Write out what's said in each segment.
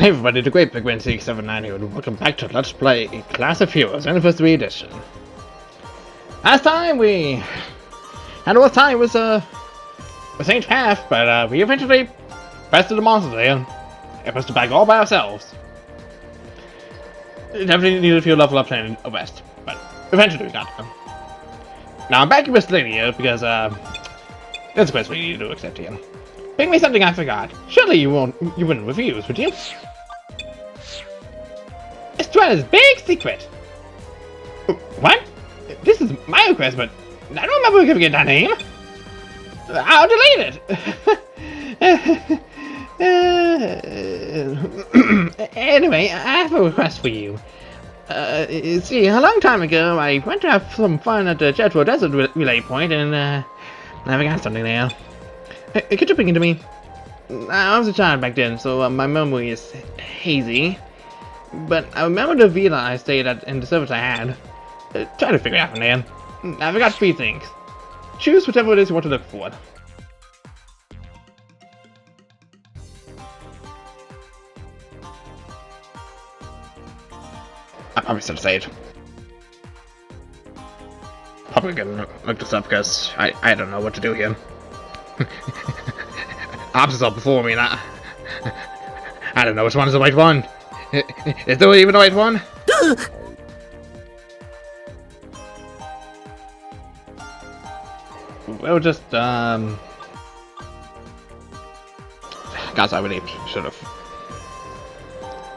Hey everybody, the Great Big Win 679 here, and welcome back to Let's Play Class of Heroes Anniversary Edition. Last time we had a rough time with Saint Path, but we eventually bested the monsters there. It was the bag all by ourselves. Definitely needed a few level up in the west, but eventually we got them. Now I'm back with this lady here because there's a quest we need to accept here. Bring me something I forgot. Surely you wouldn't refuse, would you? Estrada's big secret. What? This is my request, but I don't remember giving it that name. I'll delete it. Anyway, I have a request for you. See, a long time ago, I went to have some fun at the Jetro Desert Relay Point, and I forgot something there. Could you bring it to me? I was a child back then, so my memory is hazy. But I remember the villa I stayed at and the service I had. Try to figure it out from there. I forgot 3 things. Choose whichever it is you want to look for. I probably should say it. Probably gonna look this up because I don't know what to do here. Options are before me, and I don't know which one is the right one. Is there even the right one? We'll just guys, I really should have.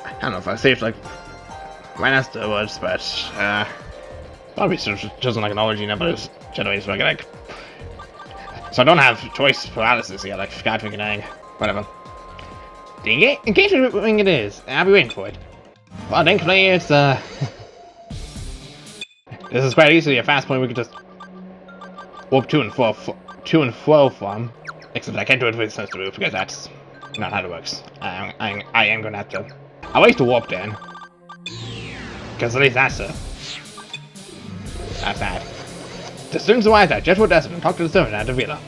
I don't know if I saved like right afterwards, but probably should have chosen like an origin number generated like. So I don't have choice paralysis here, like God freaking dang. Whatever. The engagement ring it is. I'll be waiting for it. Well, thankfully it's this is quite easily a fast point we could just warp to and fro from. Except I can't do it with sense to move because that's not how it works. I am gonna have to. I'll wait to warp then. Because at least that's that. The students arrived at Jetro Desert and talked to the servant at the villa.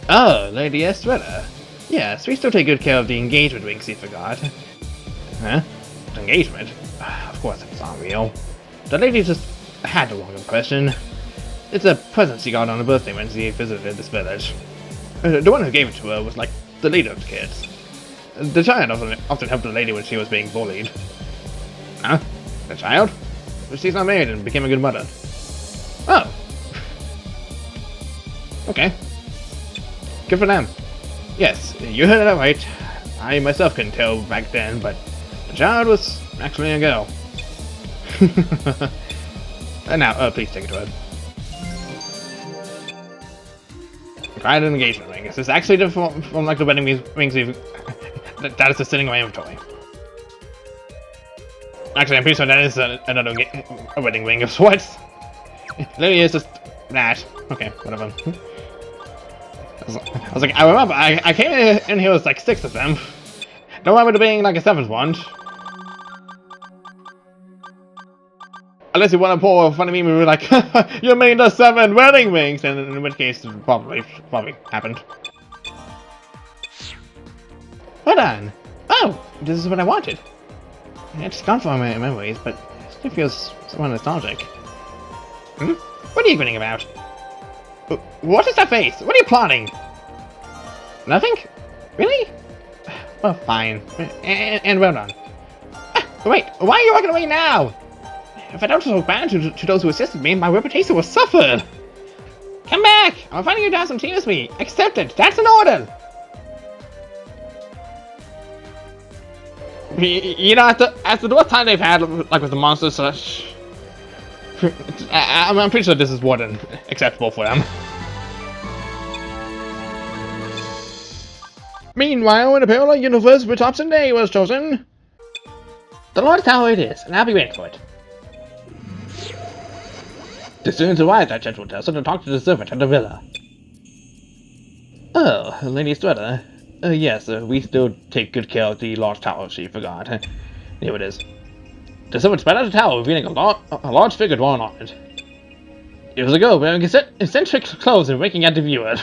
Oh, Lady Estrella. Yes, we still take good care of the engagement rings you forgot. Huh? Engagement? Of course it's not real. The lady just had the wrong impression. It's a present she got on her birthday when she visited this village. The one who gave it to her was like the leader of the kids. The child often helped the lady when she was being bullied. Huh? The child? But she's not married and became a good mother. Oh. Okay. Good for them. Yes, you heard it right. I myself couldn't tell back then, but the child was actually a girl. And now, please take it to her. Pride and engagement ring. Is this actually different from like the wedding rings we've... that is just sitting in my inventory. Actually, I'm pretty sure that is another wedding ring of sorts. Literally is just that. Okay, whatever. I was like, I remember, I came in here with like 6 of them. Don't remember there being like a 7th one. Unless you want to pull a funny meme and be like, you made the 7 wedding rings, and in which case it probably happened. Well done. Oh, this is what I wanted. It's gone from my memories, but it still feels somewhat nostalgic. Hmm? What are you grinning about? What is that face? What are you plotting? Nothing? Really? Well, fine. And well done. Wait, why are you walking away now? If I don't look bad to those who assisted me, my reputation will suffer. Come back! I'm finding you down some tea with me. Accept it. That's an order. You know, after the time they've had, like with the monsters, such. I'm pretty sure this is more than acceptable for them. Meanwhile, in a parallel universe where Thompson Day was chosen, the Lord's Tower it is, and I'll be waiting for it. The students arrived at Jetro Desert and talked to the servant at the villa. Oh, Lady Estrella. Yes, we still take good care of the Lord's Tower, she forgot. Here it is. The servant spat out the tower, revealing a large figure drawn on it. It was a girl wearing eccentric clothes and winking at the viewer.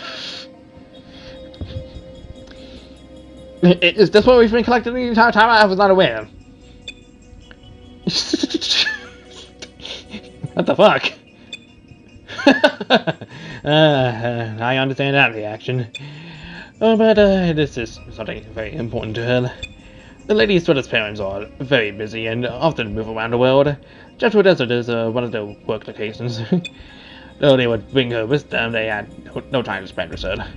Is this what we've been collecting the entire time? I was not aware. What the fuck? I understand that reaction. Oh, but this is something very important to her. The Lady Sweater's parents are very busy and often move around the world. Jetro Desert is one of their work locations. Though they would bring her with them, they had no time to spend with her.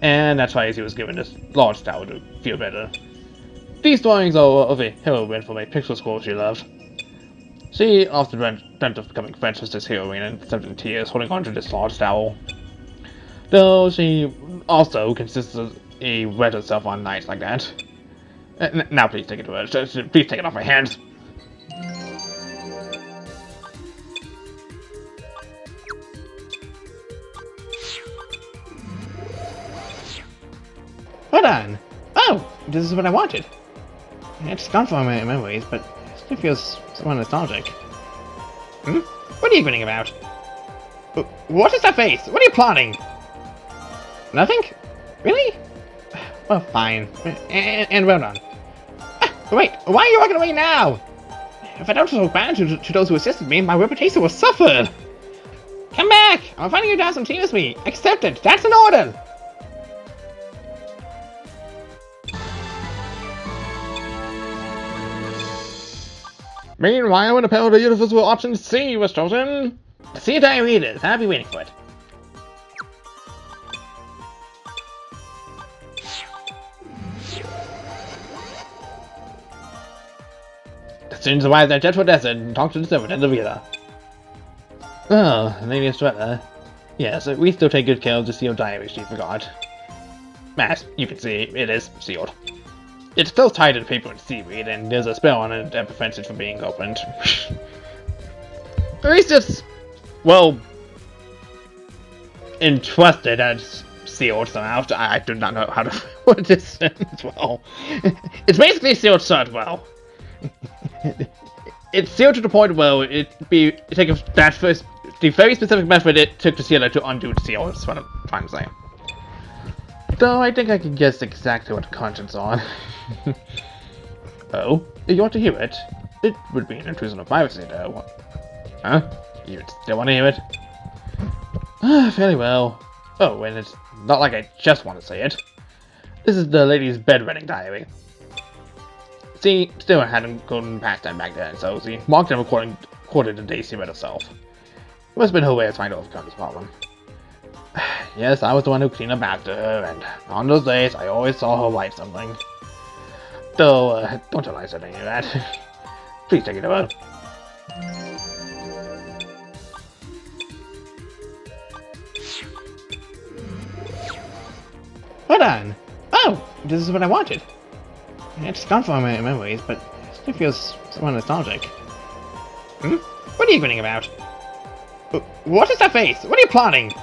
And that's why she was given this large tower to feel better. These drawings are of a heroine from a picture school she loved. She often dreamt of becoming friends with this heroine and slept in tears holding onto this large towel. Though she also consistently read herself on nights like that. Now please take it to her. Please take it off my hands. Hold on. Oh, this is what I wanted. It's gone from my memories, but it still feels somewhat nostalgic. Hmm? What are you grinning about? What is that face? What are you plotting? Nothing? Really? Well, fine. And well done. Wait, why are you walking away now? If I don't show gratitude to those who assisted me, my reputation will suffer. Come back! I'm finding you down some tea with me. Accept it. That's an order. Meanwhile, when a pair of the universal option C was chosen, the C entire readers, I'll be waiting for it. The students arrived at Jetro Desert and talked to the servant and the reader. Oh, Lady Estrella. Yes, we still take good care of the sealed diary she forgot. As you can see, it is sealed. It's still tied to the paper with seaweed, and there's a spell on it that prevents it from being opened. At least it's, well, entrusted as sealed somehow. I do not know how to put this in as well. It's basically sealed shut well. It's sealed to the point where the very specific method it took to seal it to undo the seal is what I'm trying to say. Though I think I can guess exactly what the contents are. Oh, you want to hear it? It would be an intrusion of privacy, though. Huh? You still want to hear it? Fairly well. Oh, and it's not like I just want to say it. This is the lady's bedwetting diary. She still hadn't gone past time back then, so she marked and recorded the day she read herself. It must have been her way of trying to overcome this problem. Yes, I was the one who cleaned up after her, and on those days I always saw her write something. Though, don't tell I said any of that. Please take it over. Hold on. Oh, this is what I wanted. It's gone from my memories, but it still feels somewhat nostalgic. Hmm? What are you grinning about? What is that face? What are you plotting?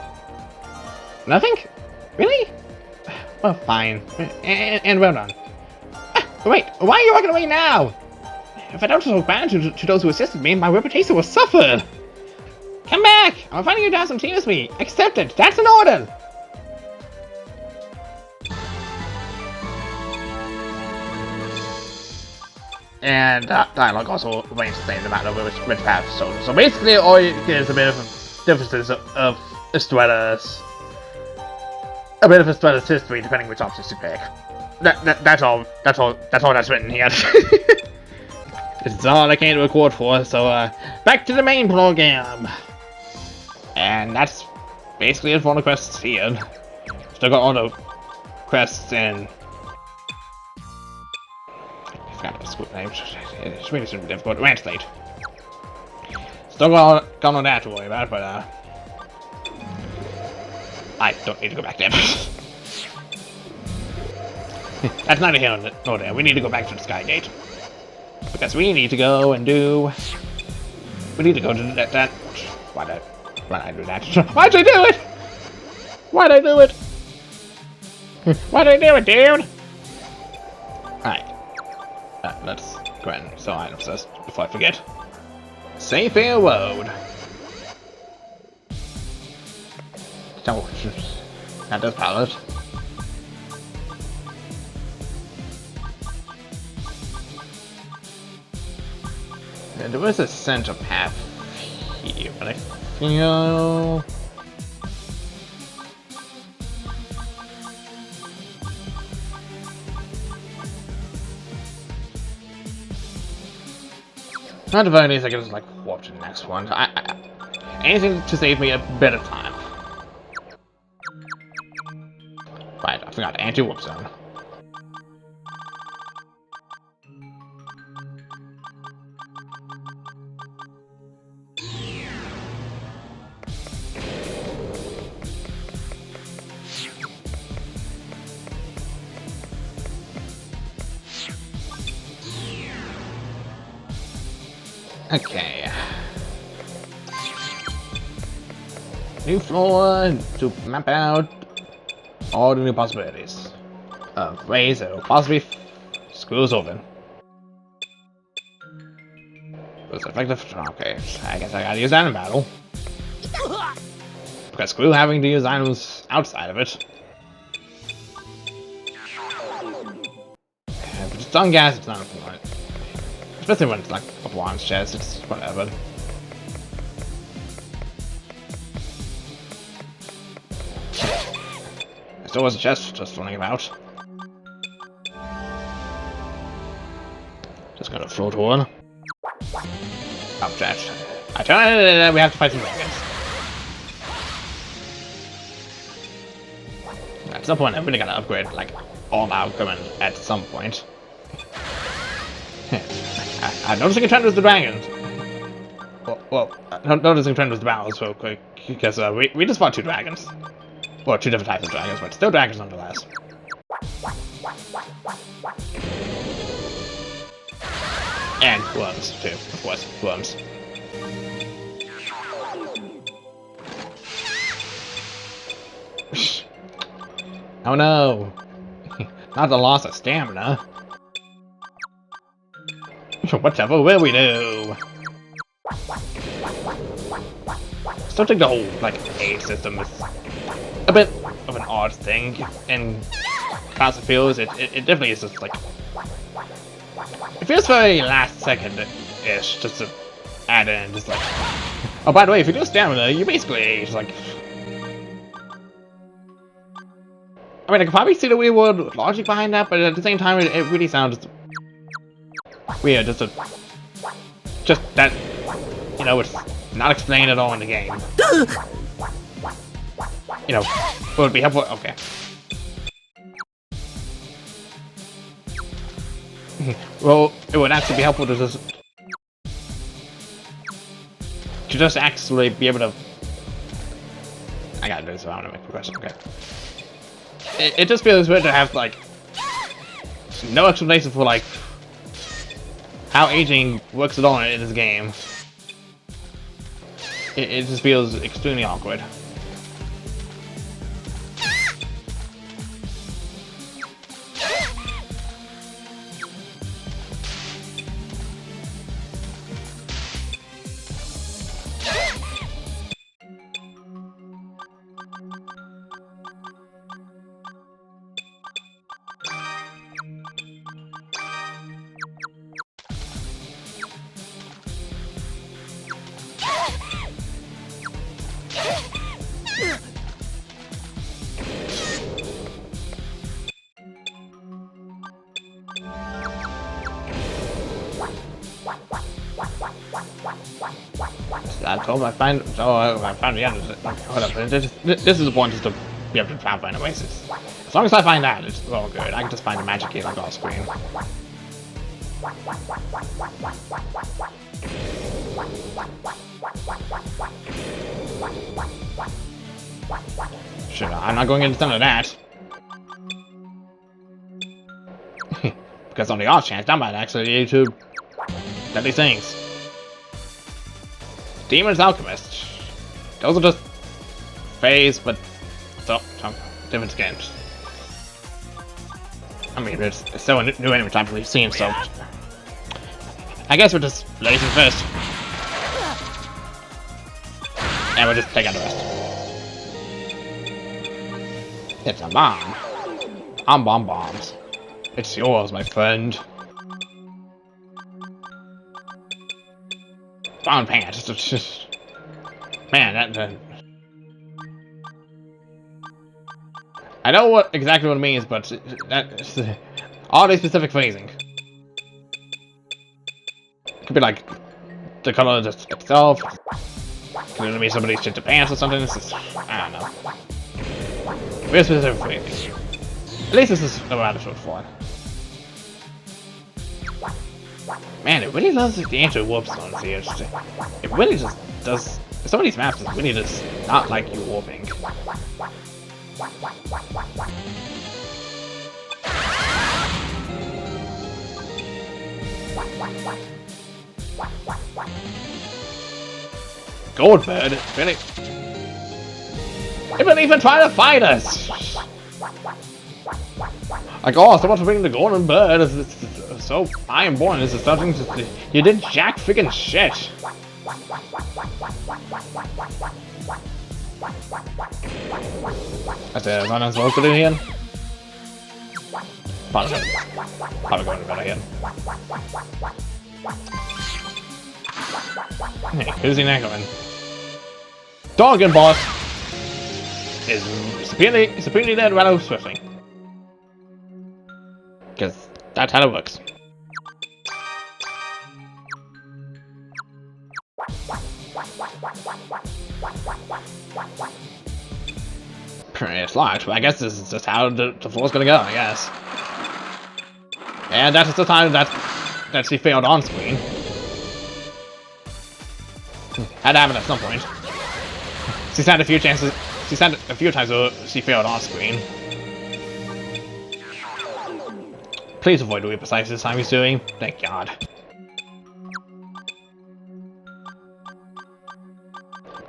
Nothing? Really? Well, fine. And well done. Wait, why are you walking away now? If I don't show gratitude to those who assisted me, my reputation will suffer. Come back! I'm finding you down some tea with me. Accept it. That's an order. And dialogue also remains the same no matter which path is chosen. So basically, all you get is a bit of differences of Estrella's history, depending which options you pick. That's all that's written here. This is all I came to record for. So back to the main program. And that's basically it for all the quests here. Still got all the quests in. I forgot the school name. It's really super difficult. Ranch Late. Still got all that to worry about, but I don't need to go back there. That's neither here nor there. We need to go back to the Sky Gate. Because we need to go and do... We need to go to that... Why'd I do that? Why'd I do it? Why'd I do it? Why'd I do it, dude? Alright. Let's go ahead and sell items first before I forget. Zeifair Road. So, that does pallet. There was a center path here, but I feel... Not the very least, I can just like warp to the next one. Anything to save me a bit of time. Right, I forgot anti-warp zone. Okay. New floor to map out all the new possibilities of ways that will possibly screw us over. Was effective. Okay, I guess I gotta use that in battle. Because screw having to use items outside of it. If it's on gas, it's not important. Especially when it's like a bronze chest, it's whatever. There still was a chest just running about. Just gonna float on. Object. I tell you, we have to fight some dragons. At some point, I really gotta upgrade like all our equipment at some point. I'm noticing a trend with the dragons. Well, noticing a trend with the battles real quick, because we just fought 2 dragons. Well, 2 different types of dragons, but still dragons nonetheless. And worms, too, of course, worms. Oh no! Not the loss of stamina. Whatever will we do? Still think the whole like aid system is a bit of an odd thing in class of feels. It definitely is just like it feels very last second-ish just to add in just like oh by the way if you do stamina you basically just like I mean I can probably see the real world logic behind that but at the same time it really sounds weird, just that, you know, it's not explained at all in the game. You know, would it be helpful? Okay. Well, it would actually be helpful to just actually be able to. I gotta do this if I want to make progression. Okay. It just feels weird to have like no explanation for like. How aging works at all in this game. It just feels extremely awkward. I told him I find the end. Hold up, this is the point just to be able to travel in Oasis. As long as I find that, it's all good. I can just find the magic key like off screen. Sure, I'm not going into some of that. Because on the off chance, that might actually lead to deadly things. Demon's Alchemist. Those are just phase, but so different skins. I mean, it's so new enemy type we've seen, so I guess we'll just laser first, and we'll just take out the rest. It's a bomb. I'm bombs. It's yours, my friend. Brown pants. Man, that. I know what exactly what it means, but that's oddly specific phrasing. Could be like the color just itself. Could it be somebody's shit to pants or something? This is, I don't know. Very specific phrasing. At least this is a rather short form. Man, it really loves the anti-warp zones here. It really just does. Some of these maps is really just not like you warping. Goldbird, really? It wouldn't even try to fight us! Like, oh, someone to bring the golden bird is so ironborn. This is something to, you did jack freaking shit. That's it, what I'm supposed to do here? Probably going to bed again. Hey, who's he next going? Dogging boss is superiorly dead rather swiftly. Because that's how it works. It's locked, but I guess this is just how the floor's gonna go, I guess. And that's the time that she failed on screen. Had to happen at some point. She's had a few chances. She's had a few times where she failed on screen. Please avoid what precise this time he's doing. Thank God.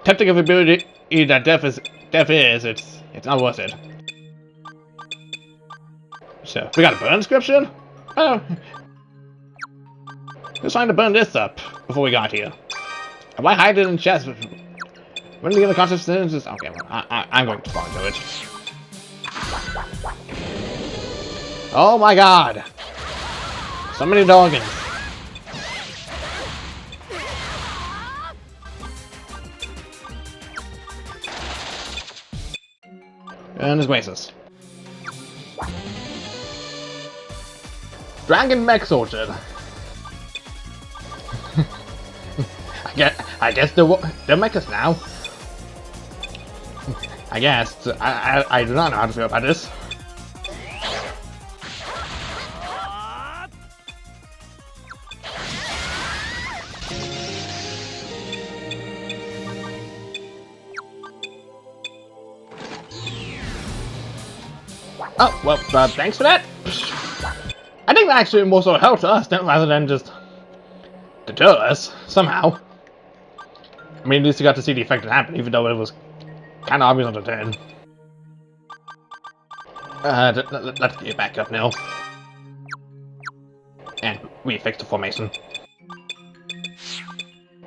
Tempting of ability that death is, it's not worth it. So we got a burn inscription. Oh, who's trying to burn this up before we got here? Why hide it in chest? When do we get the concept? Okay, well, I'm going to fall into it. Oh my God! So many doggins. And his bases. Dragon Mech Soldier. I guess they're mechas now. I guess. I do not know how to feel about this. Oh, well, thanks for that. I think that actually more so helped us rather than just deter us, somehow. I mean, at least you got to see the effect that happened, even though it was kind of obvious on the turn. Let's get back up now. And we fixed the formation.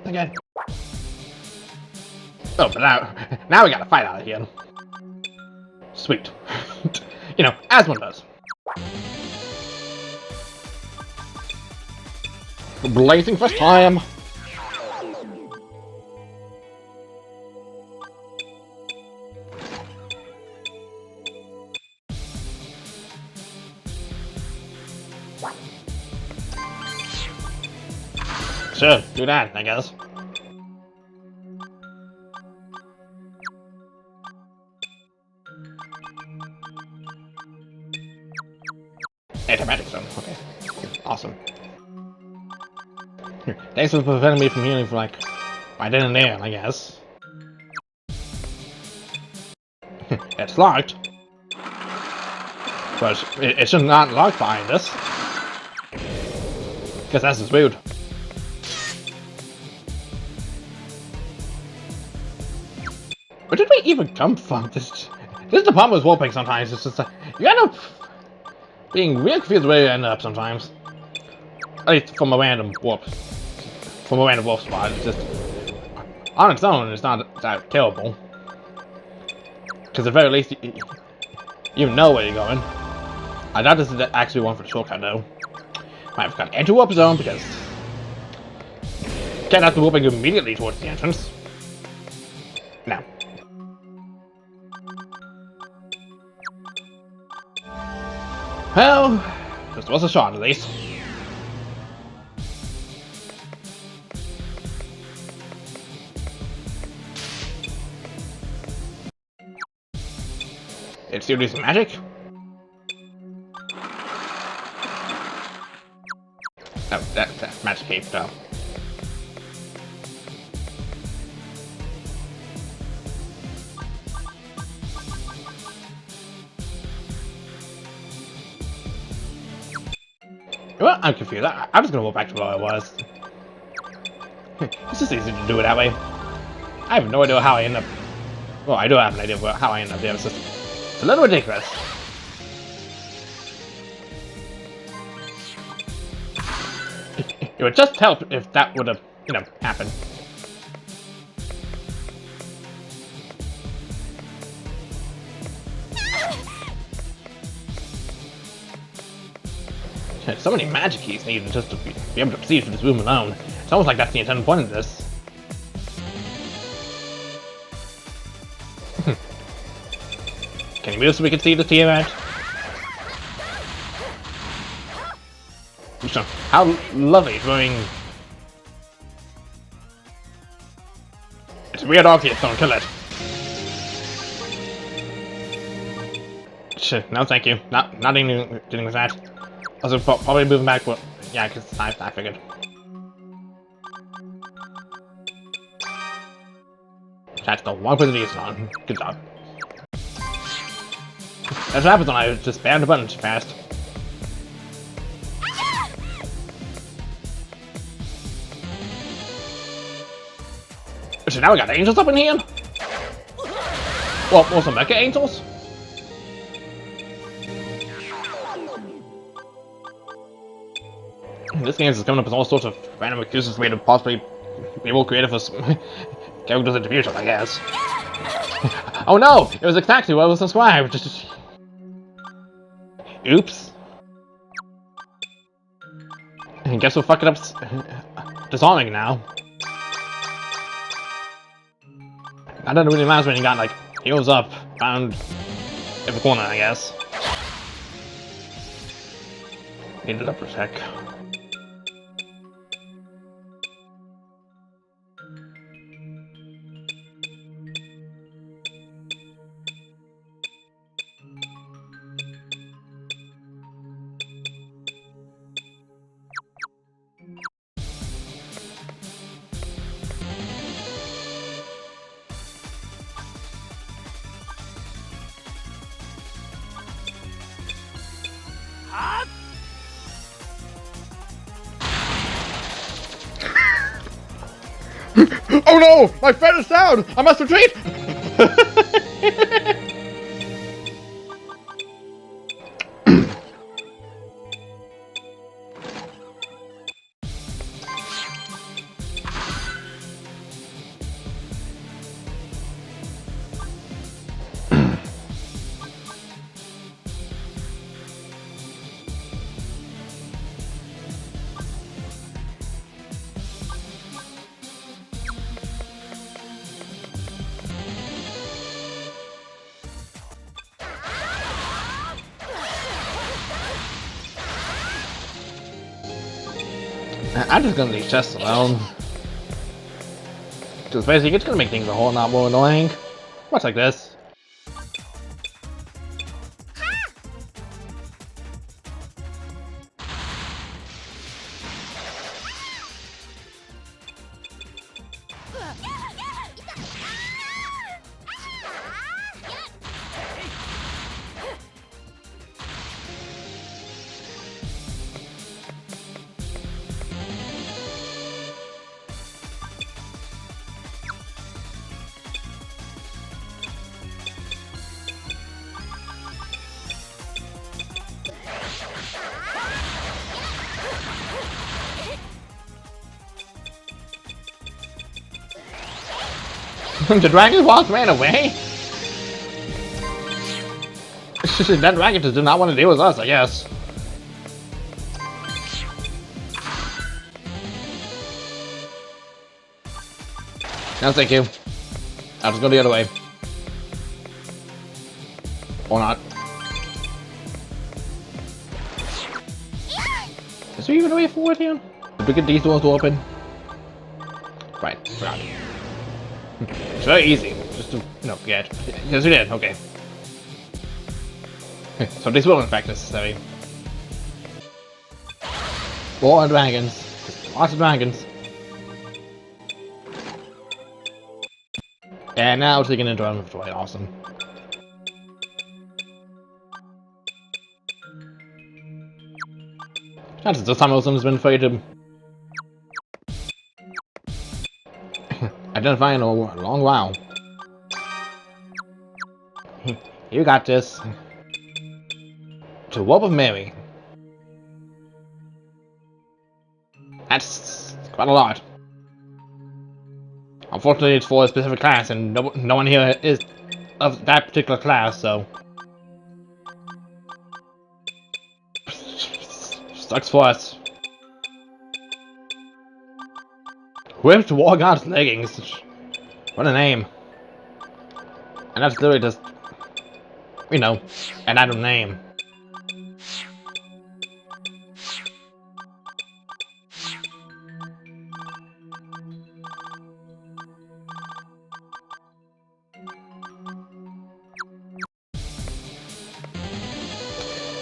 Again. Oh, but now we gotta fight out of here. Sweet. You know, as one does. Blazing first time. Sure, do that, I guess. Automatic zone, okay. Awesome. Thanks for preventing me from healing for like right then and there, I guess. It's locked. But it should not lock behind us. Because that's just weird. Where did we even come from? This is the problem with warping sometimes. It's just you end up being real confused where you end up sometimes. At least from a random warp. From a random warp spot. It's just on its own, it's not that terrible. Because at the very least, you know where you're going. I doubt this is actually one for the shortcut though. Might have got into warp zone because Can't have to moving immediately towards the entrance. No. Well, this was a shot at least. It's still do some magic. Oh, that's magic cape though. Well, I'm confused. I'm just gonna go back to where I was. It's just easy to do it that way. I have no idea how I end up. Well, I do have an idea of how I end up there. It's a little ridiculous. It would just help if that would have, happened. There's so many magic keys needed just to be able to proceed through this room alone. It's almost like that's the intended point of this. Can you move so we can see the team out? How lovely throwing. It's a weird arcade, don't kill it. Shit, no thank you. Not even dealing with that. Also, probably moving back, but yeah, because I figured. That's the one person to use it on. Good job. That's what happens when I just spam the button too fast. So now we got angels up in here? Well, some mecha angels? This game is coming up with all sorts of random excuses for me to possibly be more creative for some characters in the future, I guess. Oh no! It was exactly what was described! Oops. And guess we'll fuck it up disarming now. That doesn't really matter when you got like heals up found every corner, I guess. Need it up for a sec. Oh no! My friend is down! I must retreat! I'm just gonna leave chests alone. Because basically it's gonna make things a whole lot more annoying. Much like this. The dragon boss ran away? That dragon just did not want to deal with us, I guess. No, thank you. I'll just go the other way. Or not. Is there even a way forward here? Did we get these doors to open? Right, forgot. It's very easy. Just to, no, get. Yes, we did, okay. So this will in fact necessary. More dragons. Lots of dragons. And now taking into inventory, awesome. That's the time someone's been afraid to identify in a long while. You got this. To Whoop of Mary. That's quite a lot. Unfortunately, it's for a specific class, and no one here is of that particular class, so sucks for us. Whipped War God's leggings. What a name. And that's literally just, you know, an item name.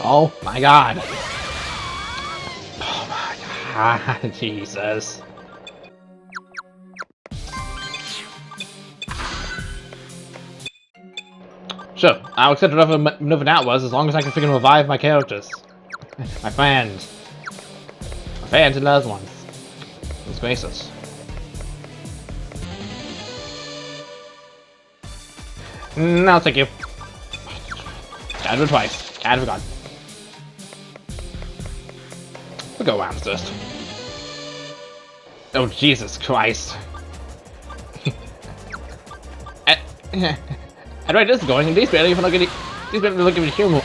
Oh my god. Oh my god, Jesus. Sure, I'll accept whatever maneuver that was as long as I can freaking revive my characters. My fans. My fans and loved ones. Let's face it. No, thank you. Gotta do it twice. Gotta forgot. We'll go around first. Oh, Jesus Christ. At the rate this is going, these barely even look at these barely look at human.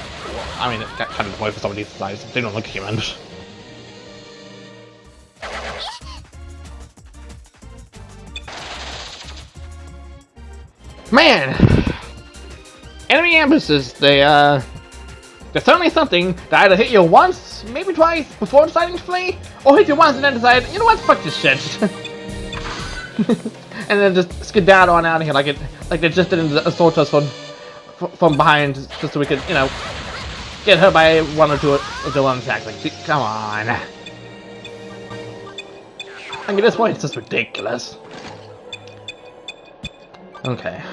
I mean, that kind of the point for some of these size. They don't look human. Man, enemy ambushes. They're certainly something that either hit you once, maybe twice, before deciding to flee, or hit you once and then decide, you know what, fuck this shit. And then just skedaddle on out of here like they just didn't assault us from behind, just so we could, you know, get hurt by one or two of the one attacks. Like, come on. Like, at this point, it's just ridiculous. Okay.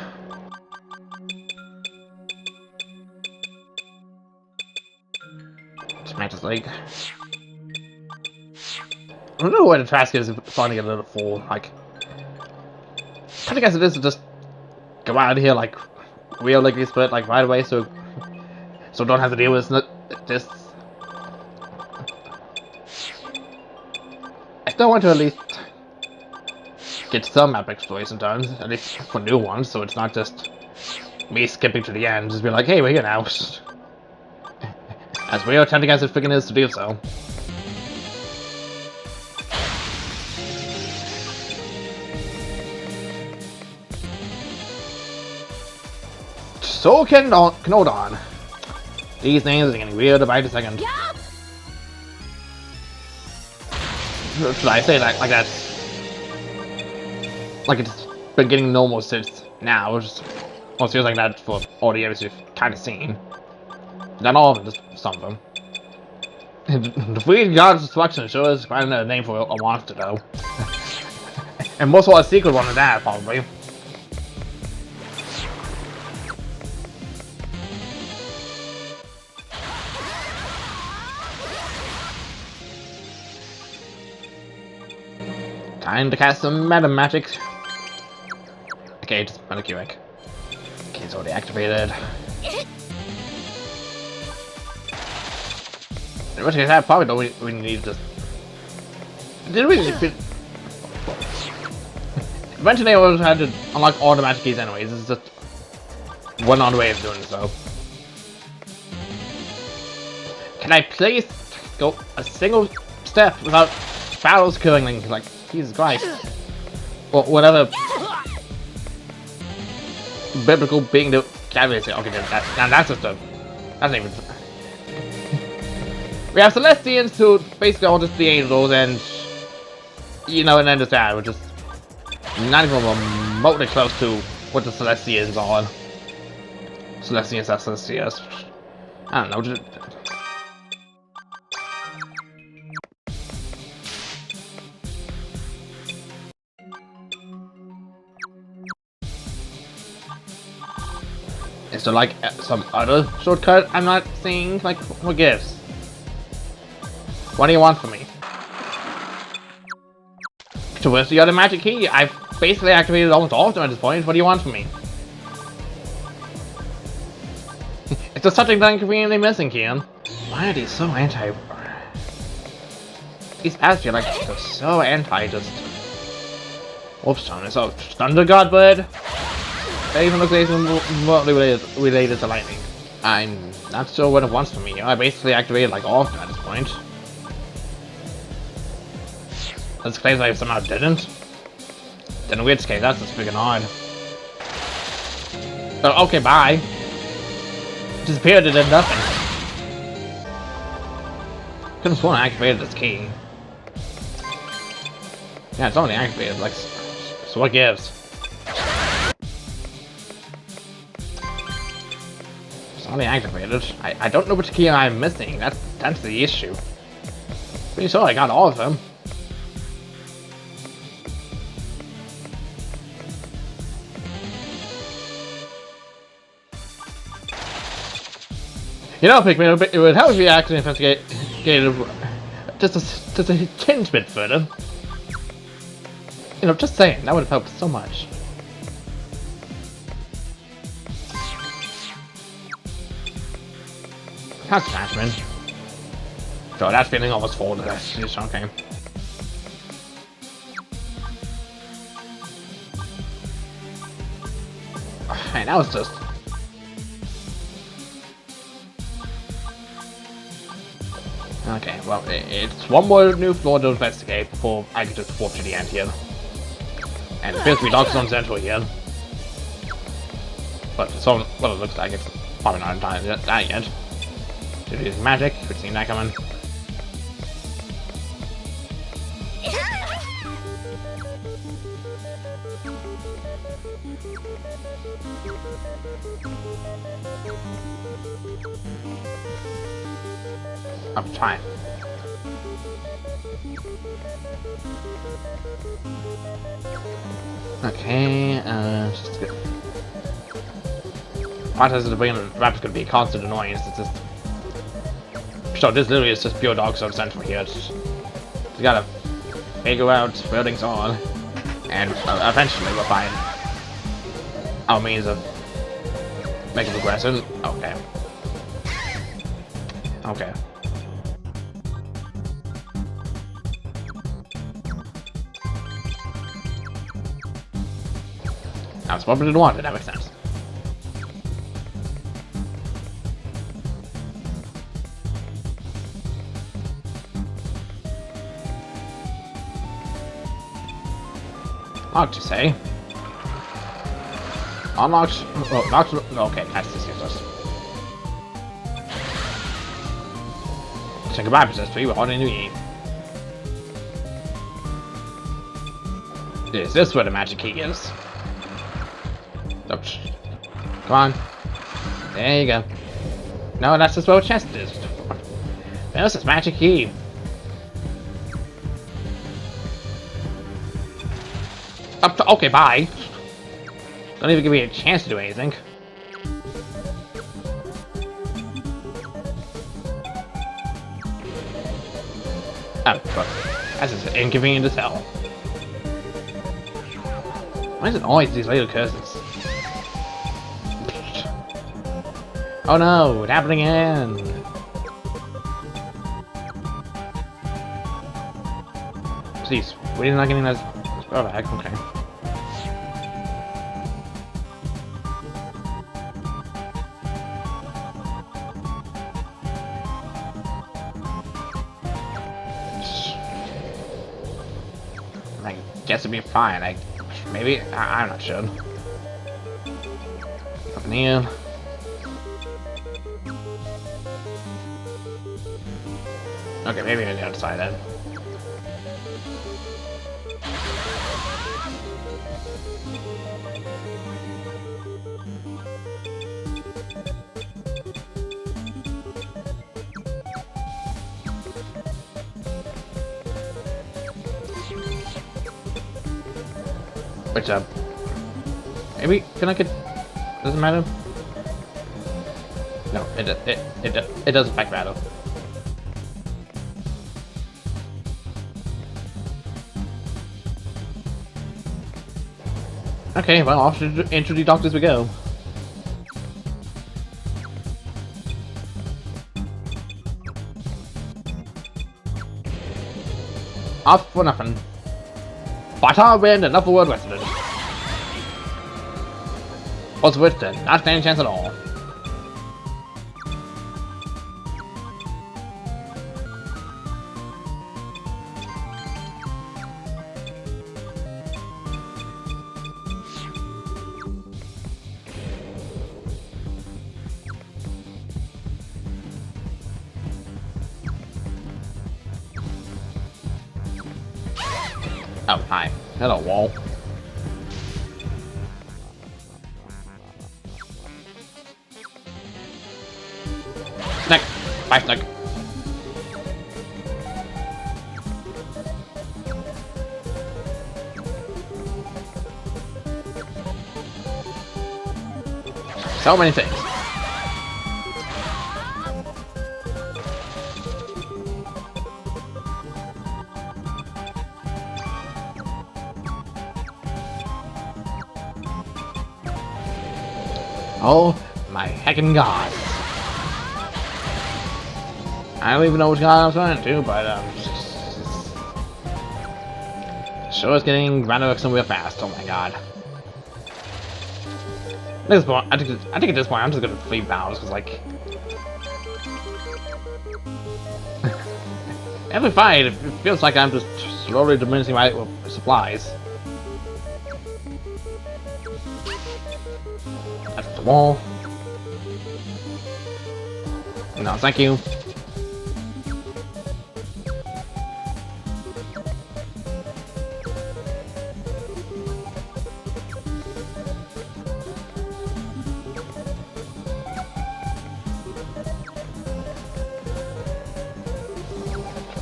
Smash his leg. I don't know where the task is starting to get a little full. Like, I guess it is to just go out of here like real lickety split like right away, so don't have to deal with this. I still want to at least get some map exploration done, at least for new ones, so it's not just me skipping to the end, just be like, hey, we're here now. As real tempting as it freaking is to do so. So can hold on. These names are getting weirder by the second. Yeah. Should I say that like that? Like it's been getting normal since now. It just almost feels like that for all the episodes you've kind of seen. Not all of them, just some of them. The Free God's Destruction sure is quite another name for a monster though. And most of a secret one of that probably. Time to cast some meta magic. Okay, just Manicuic. Okay, it's already activated. In which case, I probably don't we need to. Did we? Eventually, I always had to unlock all the magic keys, anyways. It's just one odd way of doing so. Can I please go a single step without barrels killing things? Like, Jesus Christ. Or whatever biblical being the category. Okay, that's just a. That's not even. We have Celestians who basically all just the angels, and you know, and then just that, we're just not even remotely close to what the Celestians are. Celestians are Celestials. I don't know. Just, is there like some other shortcut I'm not seeing? Like, what gives? What do you want from me? So where's the other magic key? I've basically activated almost all of them at this point. What do you want from me? It's just something that I'm conveniently missing, Kian. Why are they so anti? These past feel like they're so anti just. Whoops, Tom, so Thunder God Bird? That even looks like remotely related to lightning. I'm not sure what it wants from me. I basically activated like all of them at this point. This claims I somehow didn't. Then in which case, that's just freaking odd. Oh, okay, bye. Disappeared and did nothing. Couldn't have sworn I activated this key. Yeah, it's only activated, like, so what gives? It's only activated. I don't know which key I'm missing. That's the issue. Pretty sure I got all of them. You know, Pikmin, it would help if you actually investigated just a tinge bit further. You know, just saying, that would have helped so much. That's attachment. So that feeling almost folded. That's just okay. Hey, that was just. Okay, well, it's one more new floor to investigate before I can just warp to the end here. And it appears to be Dark Zone Central here. But so, well, it looks like it's probably not entirely that yet. Due to using magic, we've seen that coming. I'm trying. Okay, just good. Part of the beginning of the rap's gonna be a constant annoyance. It's just. So this literally is just pure Dark Zone Central here. It's, you gotta figure out where things are, and eventually we'll find our means of making progression. Okay. Okay. Now it's what we didn't want, that makes sense. Hard to say. Unlocked. Oh, locked. Okay, that's this useless. Say goodbye, Princess Tree. We're holding you eat. Is this where the magic key is? Oops. Come on. There you go. No, that's just where the chest is. There's this magic key. Up to, okay, bye. Don't even give me a chance to do anything. Oh, fuck. That's just inconvenient as hell. Why is it always these little curses? Oh no, it's happening again! Please, we're not getting that spell back, okay. I guess it'd be fine. maybe? I'm not sure. Nothing here. Okay, maybe on the other side then. Which, maybe, can I get, doesn't matter? No, it does affect battle. Okay, well, off into the doctors we go. Off for nothing. But our wind and upper world western. What's with it? Not standing a chance at all. Oh, hi. Hello, wall. Snake! Bye, Snake! So many things. Oh my heckin' god. I don't even know which god I was running to, but sure is getting rather somewhere fast, oh my god. At this point, I think at this point I'm just gonna flee bounds, cause like every fight it feels like I'm just slowly diminishing my supplies. That's the wall. No, thank you.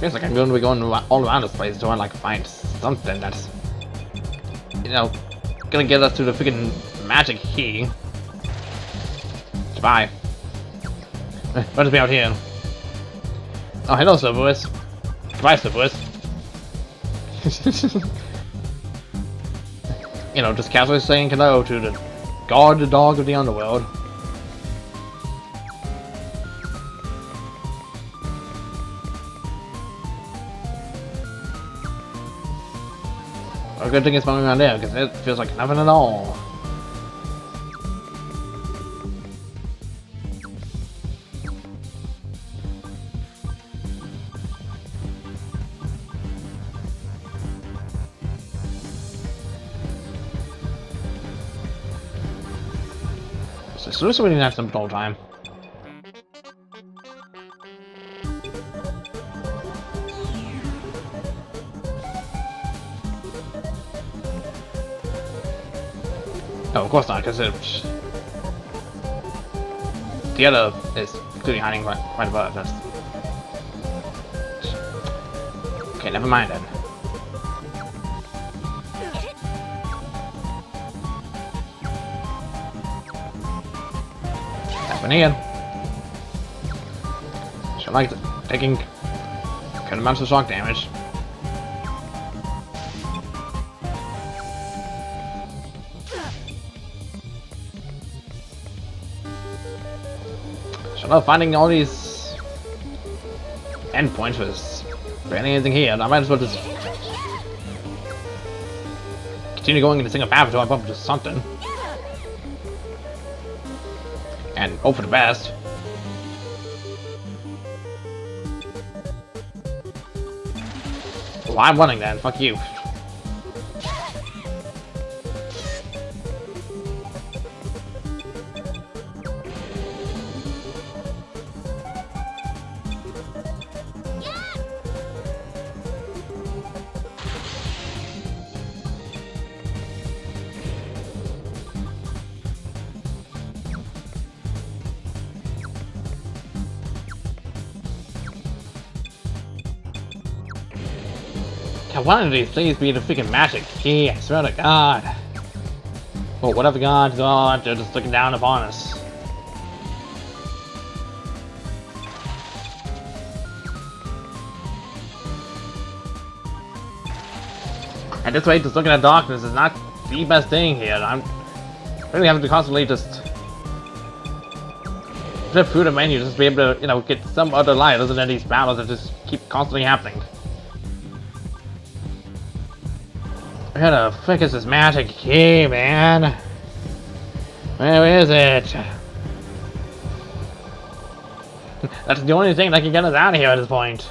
Feels like I'm going to be going all around this place to like find something that's, you know, gonna get us to the freaking magic key. Bye. Let us be out here. Oh, hello, Cerberus. Goodbye, Cerberus. You know, just casually saying hello to the god, the dog of the underworld. A good thing it's moving around there, because it feels like nothing at all. So seriously, we didn't have some the whole time. No, of course not, because the other is clearly hiding right above us. Okay, never mind then. Happening again. She likes taking good amounts of shock damage. I love finding all these endpoints was barely anything here. I might as well just continue going in a single path until I bump into something. And hope for the best. Well, I'm running then, fuck you. Can one of these please be the freaking magic key? I swear to God. Well, whatever gods are, they're just looking down upon us. At this rate, just looking at darkness is not the best thing here. I'm really having to constantly just flip through the menu just to be able to, you know, get some other light other than these battles that just keep constantly happening. Where the frick is this magic key, man? Where is it? That's the only thing that can get us out of here at this point.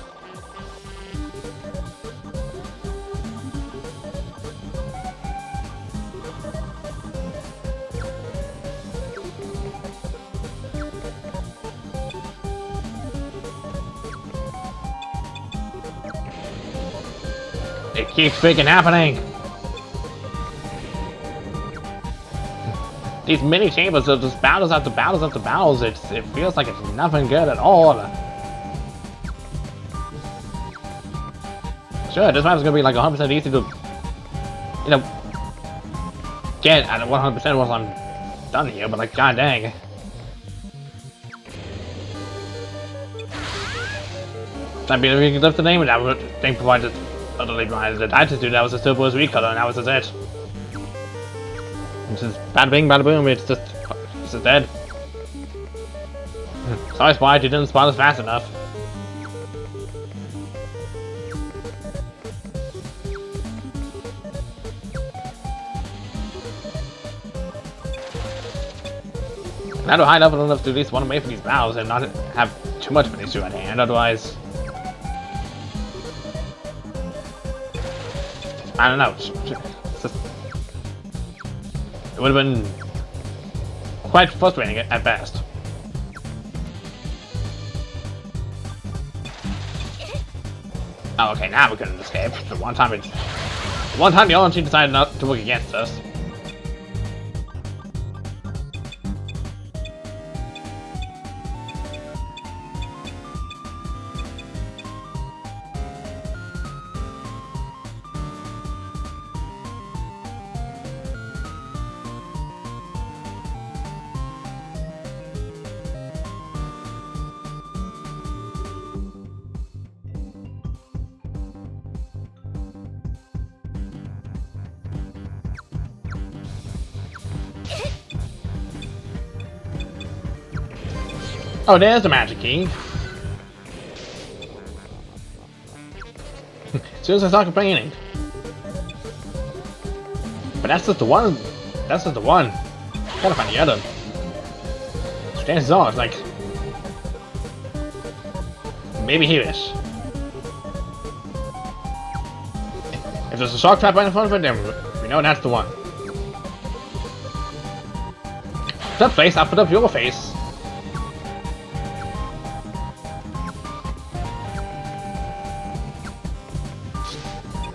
It keeps freaking happening. These mini chambers are just battles after battles after battles. It feels like it's nothing good at all. Sure, this map is gonna be like 100% easy to, you know, get at 100% once I'm done here. But like, god dang. I mean, if you can lift the name of that thing provided. Utterly blind. I just do that was a Turbo's recolor, and that was just it. It's just bada bing, bada boom. It's just dead. Sorry, Spy, you didn't spot us fast enough. I had to high level enough to at least run away from these battles and not have too much of an issue at hand. Otherwise, I don't know. It would have been quite frustrating at best. Oh, okay, now we couldn't escape. The one time the other team decided not to work against us. Oh, there's the magic key. As soon as I start complaining. But that's just the one. That's just the one. Gotta find the other. So chances are, it's like maybe here-ish. If there's a shock trap right in front of it, then we know that's the one. That face, I'll put up your face.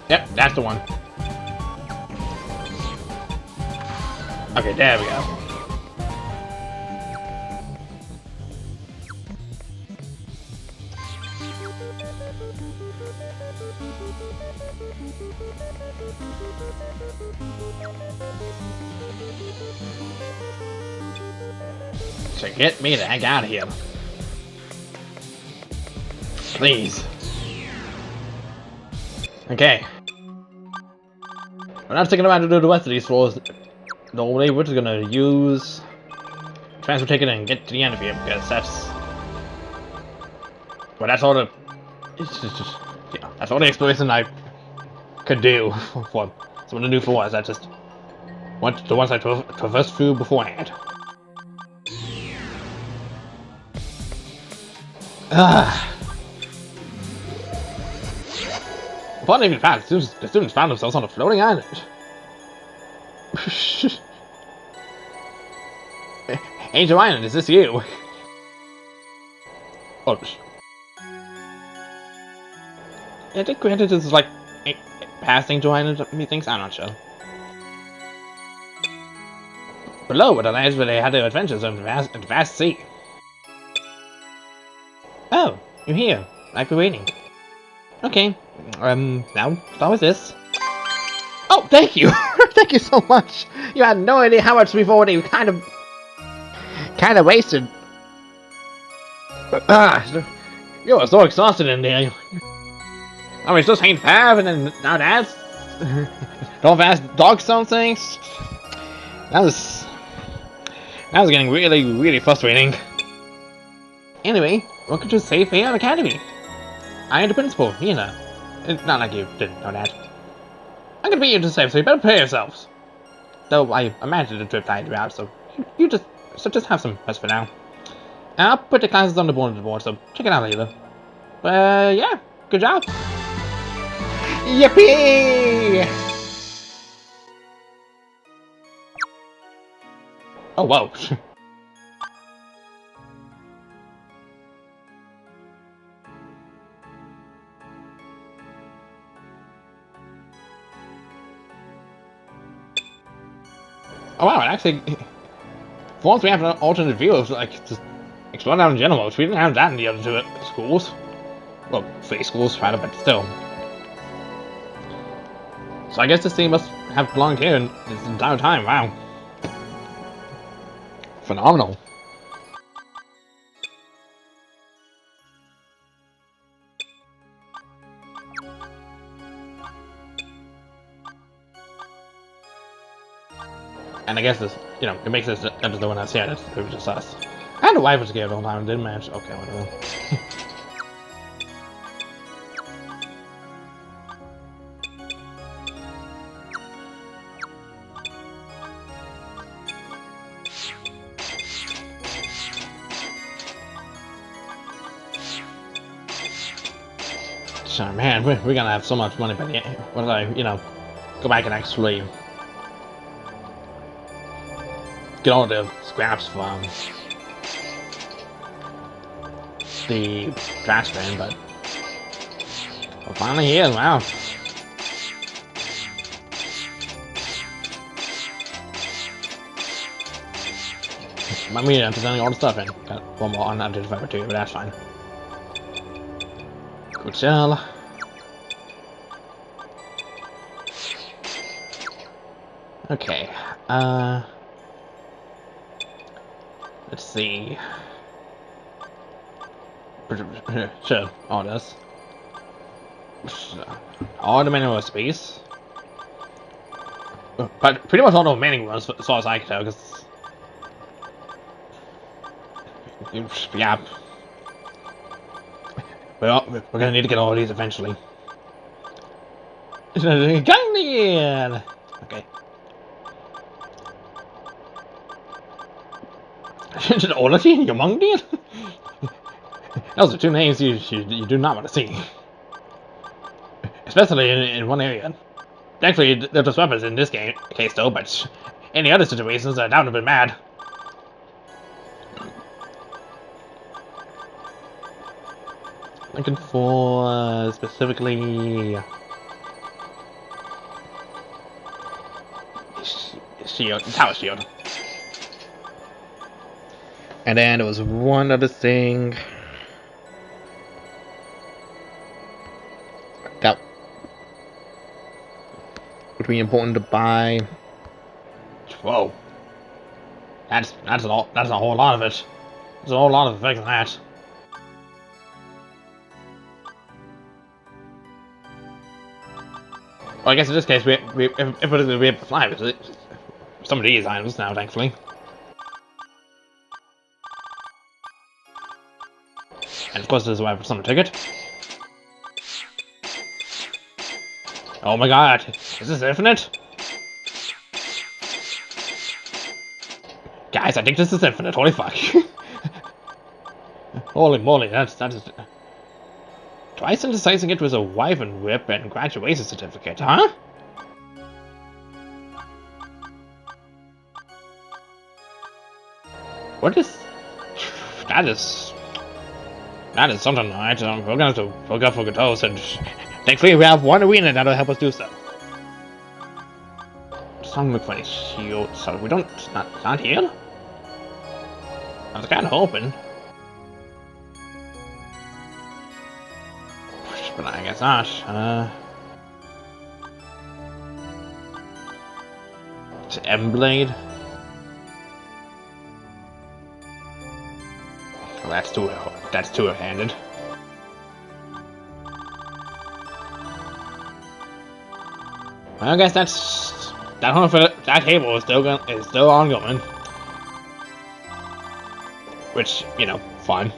Yep, that's the one. Okay, there we go. So get me the heck out of here. Please. Okay. I'm not thinking about to do the rest of these floors normally. We're just gonna use transfer ticket and get to the end of here because that's. Well, that's all the. It's just yeah, that's all the exploration I could do for some of the new floors. I just want the ones I traversed through beforehand. Upon leaving past, the students found themselves on a floating island. Angel Island, is this you? Oh. Yeah, I think granted this is like past Angel Island, methinks, I'm not sure. Below were the lands where they had their adventures on the vast sea. Oh, you're here. I've been waiting. Okay, Now, start with this. Oh, thank you! Thank you so much! You had no idea how much we've already kind of wasted. You were so exhausted in there. I mean, just ain't fair, and then now that's... Don't ask dog some things. That was getting really, really frustrating. Anyway, welcome to Zeifair Academy. I am the principal, you know. It's not like you didn't know that. I'm gonna be here to save, so you better prepare yourselves. Though I imagine the trip tired you out, so you just have some rest for now. And I'll put the classes on the board, so check it out later. But yeah, good job. Yippee! Oh whoa. Oh wow, actually, for once we have an alternate view of, like, just explore down in general, which we didn't have that in the other two schools. Well, 3 schools, rather, but still. So I guess this thing must have belonged here in this entire time, wow. Phenomenal. And I guess this, you know, it makes this episode when I see it, it was just us. I had a wife was scared all the time, didn't manage. Okay, whatever. So, man, we're gonna have so much money by the end. What did I, you know, go back and actually get all the scraps from the trash bin, but we're finally here, wow. Might mean I'm presenting all the stuff in. Got one more unidentified material, but that's fine. Good shell. Okay, let's see. Sure, all this. All the manual space. But pretty much all the remaining ones, as far as I can tell, because... Yeah. We're gonna need to get all of these eventually. Gunnian! Okay. Olati and Yomungian? Those are 2 names you do not want to see. Especially in one area. Thankfully, they're just weapons in this case though, but in the other situations, I doubt have been mad. Looking for specifically shield, tower shield. And then there was one other thing that would be important to buy. Whoa, that's a lot. That's a whole lot of it. There's a whole lot of effects on that. Well, I guess in this case, if we have to fly with some of these items now, thankfully. And of course, there's a way for some ticket. Oh my god, is this infinite? Guys, I think this is infinite, holy fuck. Holy moly, that is... Try synthesizing it with a wyvern whip and graduation certificate, huh? What is... That is something, alright. We're gonna have to look up for guitars, and thankfully we have one arena that'll help us do so. Some look for a shield, so we don't... not here? I was kinda hoping. But I guess not. To M-Blade? Well, that's two-handed. Well, I guess that table is still ongoing. Which, you know, fun.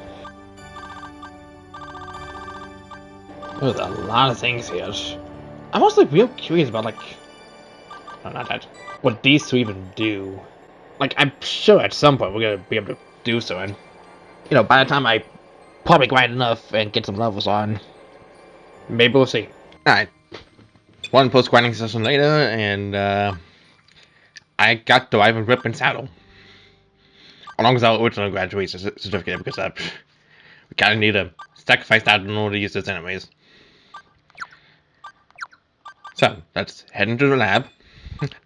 There's a lot of things here. I'm also real curious about, like, no, not that, what these two even do. Like, I'm sure at some point we're gonna be able to do so, and, you know, by the time I probably grind enough and get some levels on, maybe we'll see. Alright. One post-grinding session later, and, I got the Rival Grip and Saddle. Along with our original graduation certificate, because, we kinda need to sacrifice that in order to use this anyways. So, let's head into the lab.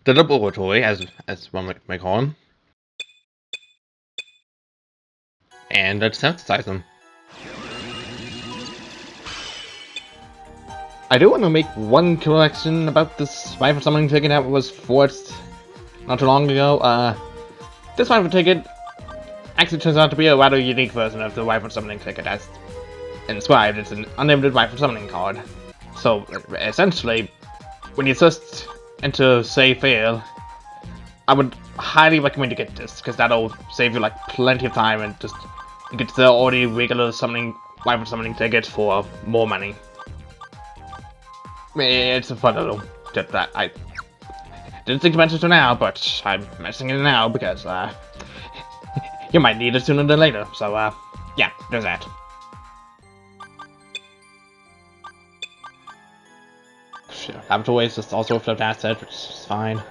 The laboratory, as one might call them. And let's synthesize them. I do want to make one correction about this rifle summoning ticket that was forced not too long ago. This rifle ticket actually turns out to be a rather unique version of the rifle summoning ticket as inscribed. It's an unlimited rifle summoning card. So, essentially, when you just enter Zeifair, I would highly recommend you get this, because that'll save you like plenty of time and just get the already regular rifle summoning ticket for more money. It's a fun little tip that I didn't think to mention till now, but I'm mentioning it now because you might need it sooner than later. So yeah, there's that. Sure, laboratory is just also a flipped asset, which is fine.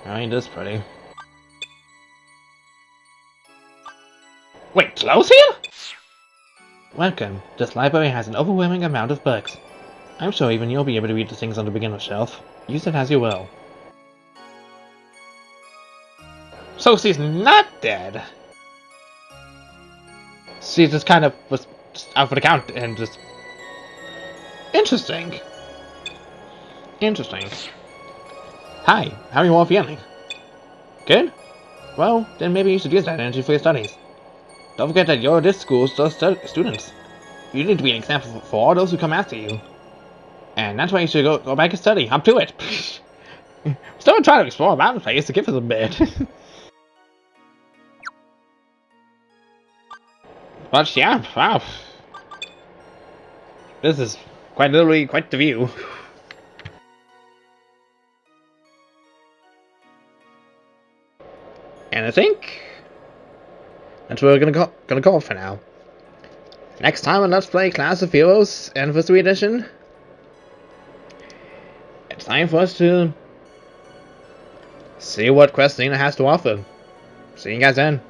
I mean, it is pretty. Wait, close here? Welcome. This library has an overwhelming amount of books. I'm sure even you'll be able to read the things on the beginner shelf. Use it as you will. So she's not dead. She just kind of was just out for the count and just... Interesting. Interesting. Hi, how are you all feeling? Good? Well, then maybe you should use that energy for your studies. Don't forget that you're this school's students. You need to be an example for all those who come after you. And that's why you should go back and study. Up to it. Still trying to explore a mountain place to give us a bit. But yeah, wow. This is quite literally quite the view. And I think that's what we're gonna call for now. Next time on Let's Play Class of Heroes Anniversary Edition, it's time for us to see what Questina has to offer. See you guys then.